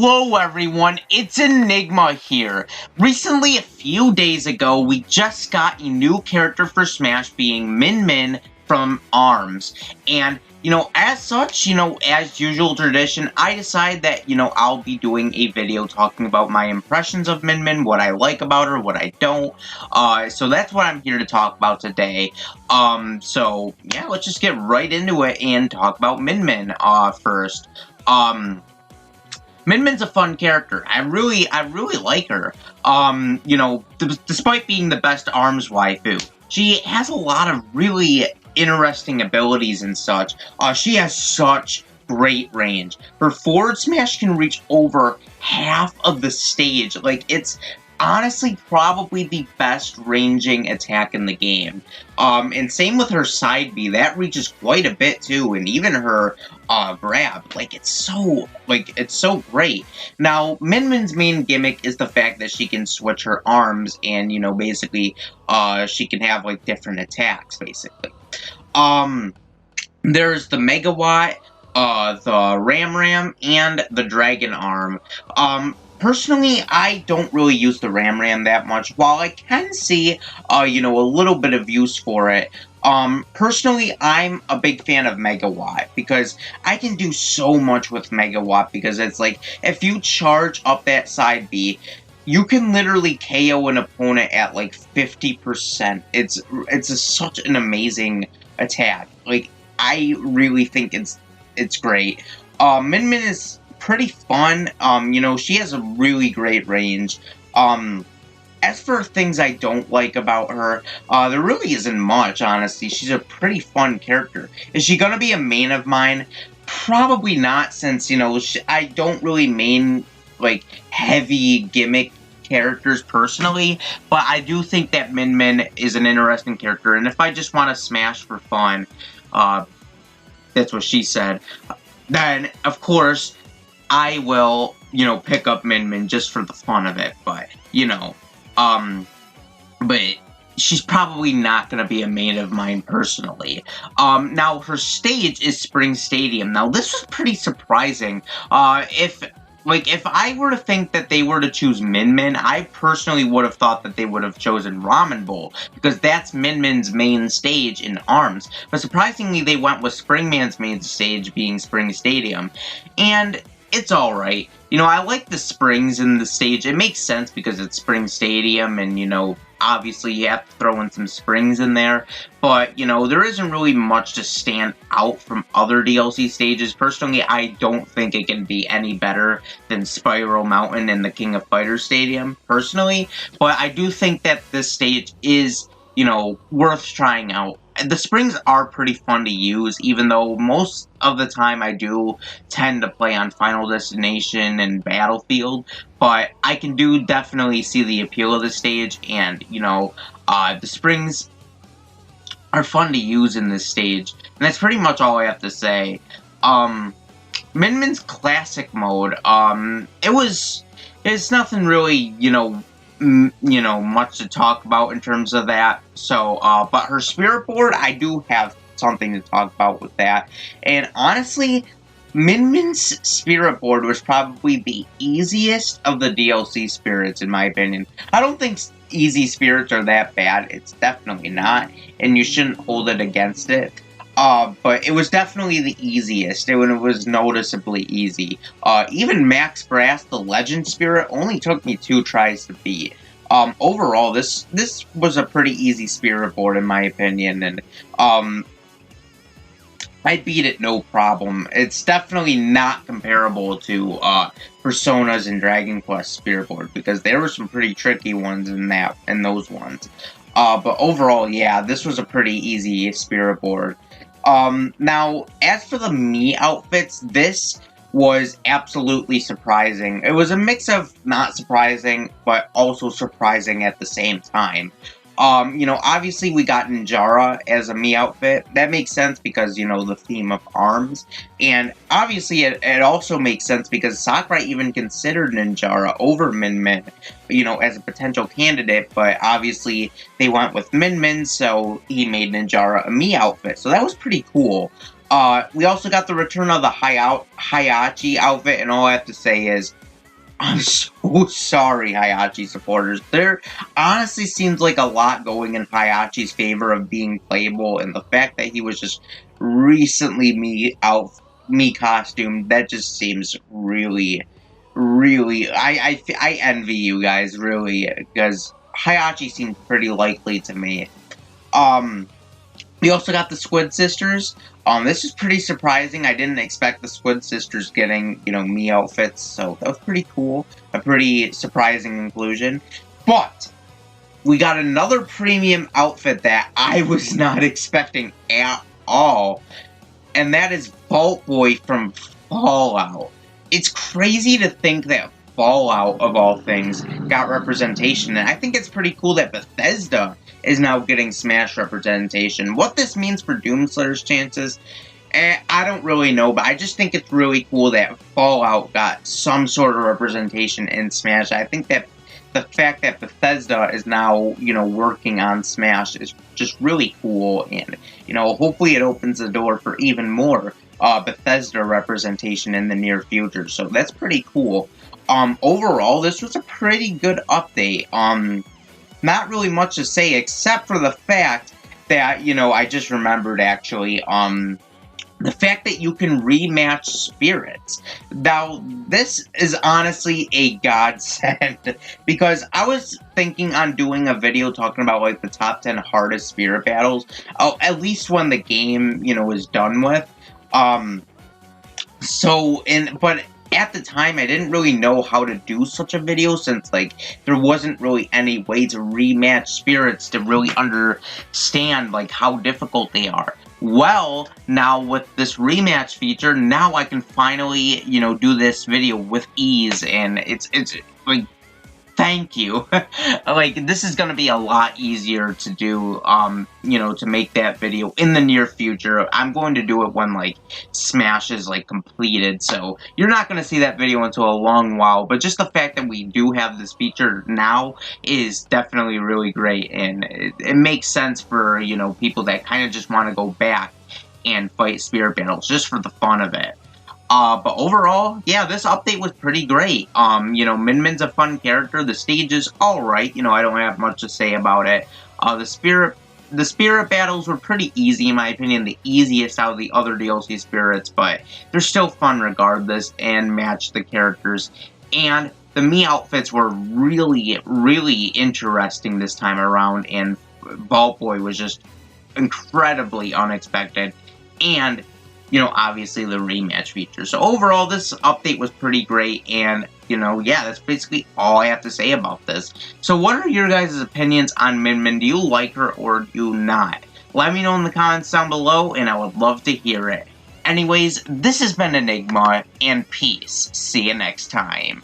Hello everyone, it's Enigma here. Recently, a few days ago, we just got a new character for Smash being Min Min from ARMS. And, as such, as usual tradition, I decided that, I'll be doing a video talking about my impressions of Min Min, what I like about her, what I don't. So that's what I'm here to talk about today. So, yeah, let's just get right into it and talk about Min Min, first. Min Min's a fun character. I really like her. Despite being the best ARMS waifu, she has a lot of really interesting abilities and such. She has such great range. Her forward smash can reach over half of the stage. Like, it's honestly probably the best ranging attack in the game. And same with her side B, that reaches quite a bit too, and even her grab, it's so great. Now, Min Min's main gimmick is the fact that she can switch her arms, and basically, she can have different attacks, basically. There's the Megawatt, the Ram, and the Dragon Arm. Personally, I don't really use the Ram that much. While I can see, a little bit of use for it, personally, I'm a big fan of Megawatt, because I can do so much with Megawatt, because it's if you charge up that side B, you can literally KO an opponent at 50%. It's such an amazing attack. I really think it's great. Min Min is pretty fun. She has a really great range. As for things I don't like about her, there really isn't much, honestly. She's a pretty fun character. Is she gonna be a main of mine? Probably not, since, I don't really main, heavy gimmick characters personally, but I do think that Min Min is an interesting character, and if I just want to smash for fun, that's what she said, then, of course, I will, pick up Min Min just for the fun of it, but, but she's probably not going to be a main of mine personally. Now, her stage is Spring Stadium. Now, this was pretty surprising. If I were to think that they were to choose Min Min, I personally would have thought that they would have chosen Ramen Bowl, because that's Min Min's main stage in ARMS. But surprisingly, they went with Springman's main stage being Spring Stadium. And it's alright. I like the springs in the stage. It makes sense because it's Spring Stadium, and, obviously you have to throw in some springs in there. But, there isn't really much to stand out from other DLC stages. Personally, I don't think it can be any better than Spiral Mountain and the King of Fighters Stadium, personally. But I do think that this stage is, worth trying out. The springs are pretty fun to use, even though most of the time I do tend to play on Final Destination and Battlefield, but I can definitely see the appeal of the stage, and, the springs are fun to use in this stage, and that's pretty much all I have to say. Min Min's classic mode, it's nothing really, much to talk about in terms of that. So, but her spirit board, I do have something to talk about with that. And honestly, Min Min's spirit board was probably the easiest of the DLC spirits, in my opinion. I don't think easy spirits are that bad. It's definitely not, and you shouldn't hold it against it. But it was definitely the easiest, and it was noticeably easy. Even Max Brass, the Legend Spirit, only took me 2 tries to beat. Overall, this was a pretty easy spirit board, in my opinion, and, I beat it no problem. It's definitely not comparable to, Persona's and Dragon Quest spirit board, because there were some pretty tricky ones in those ones. But overall, yeah, this was a pretty easy spirit board. Now, as for the Mii outfits, this was absolutely surprising. It was a mix of not surprising, but also surprising at the same time. Obviously we got Ninjara as a Mii outfit. That makes sense because, the theme of ARMS. And obviously it also makes sense because Sakurai even considered Ninjara over Min Min, as a potential candidate. But obviously they went with Min Min, so he made Ninjara a Mii outfit. So that was pretty cool. We also got the return of the Hayachi outfit, and all I have to say is, I'm so sorry, Hayachi supporters. There honestly seems like a lot going in Hayachi's favor of being playable, and the fact that he was just recently me costumed, that just seems really, really. I envy you guys really, because Hayachi seems pretty likely to me. Um, we also got the Squid Sisters. This is pretty surprising. I didn't expect the Squid Sisters getting, me outfits, so that was pretty cool. A pretty surprising inclusion. But we got another premium outfit that I was not expecting at all, and that is Vault Boy from Fallout. It's crazy to think that Fallout, of all things, got representation, and I think it's pretty cool that Bethesda is now getting Smash representation. What this means for Doomslayer's chances, I don't really know, but I just think it's really cool that Fallout got some sort of representation in Smash. I think that the fact that Bethesda is now, working on Smash is just really cool, and, hopefully it opens the door for even more Bethesda representation in the near future, so that's pretty cool. Overall, this was a pretty good update. Not really much to say, except for the fact that, I just remembered, actually, the fact that you can rematch spirits. Now, this is honestly a godsend, because I was thinking on doing a video talking about, like, the top 10 hardest spirit battles, at least when the game, is done with. But at the time, I didn't really know how to do such a video, since, like, there wasn't really any way to rematch spirits to really understand, like, how difficult they are. Well, now with this rematch feature, now I can finally, do this video with ease, and it's like, thank you. Like, this is gonna be a lot easier to do, to make that video in the near future. I'm going to do it when, like, Smash is, like, completed, so you're not gonna see that video until a long while, but just the fact that we do have this feature now is definitely really great, and it makes sense for, people that kind of just want to go back and fight spirit battles just for the fun of it. But overall, yeah, this update was pretty great. Min Min's a fun character. The stage is alright. I don't have much to say about it. The spirit battles were pretty easy, in my opinion. The easiest out of the other DLC spirits, but they're still fun regardless and match the characters. And the Mii outfits were really, really interesting this time around, and Vault Boy was just incredibly unexpected. And obviously the rematch feature. So overall, this update was pretty great, and, yeah, that's basically all I have to say about this. So what are your guys' opinions on Min Min? Do you like her or do you not? Let me know in the comments down below, and I would love to hear it. Anyways, this has been Enigma, and peace. See you next time.